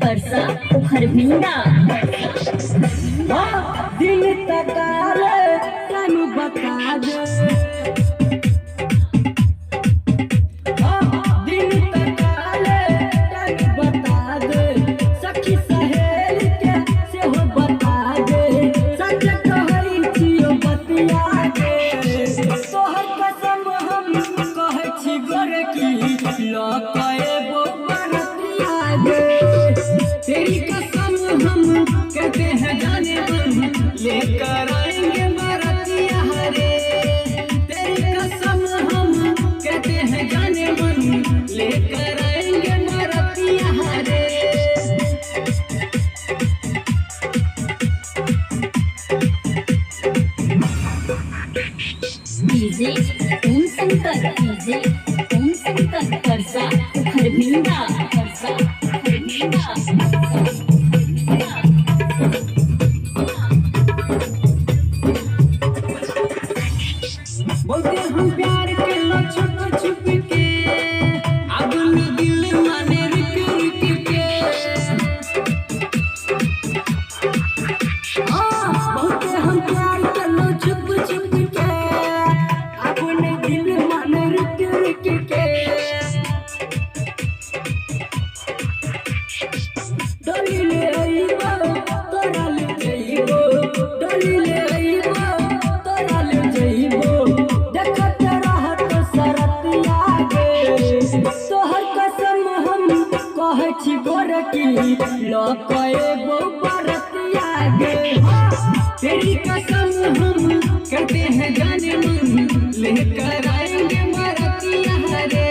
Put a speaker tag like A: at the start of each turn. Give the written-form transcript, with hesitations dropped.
A: परसा खरभिंडा
B: दिल तकाले तनु बता दे दिल तकाले तनु बता दे सखी सहेली के से हो बता दे सच कहई छियो बतिया दे तोहर कसम हम कहै छी गोरे की लकाए वो बरतिया दे तेरी कसम हम कहते हैं जाने मन लेकर आएंगे बरतिया रे तेरी कसम हम कहते हैं जाने मन लेकर आएंगे बरतिया रे
A: डीजे ओम शंकर परसा खरभिंडा
B: बोलते हम प्यार के लो छुप छुप के अब न दिल माने रुक रुक के बोलते हम प्यार के लो छुप छुप के अब न दिल माने रुक रुक के डोली ले आईबो तोरा ले जइबो डोली ले आईबो तोरा ले जइबो देखत रहत सरतिया गे तोहर कसम हम कहै छी गोरे की लकाएबो बरतिया गे तेरी कसम हम कहते हैं जाने मन लेकर आएंगे बरतिया रे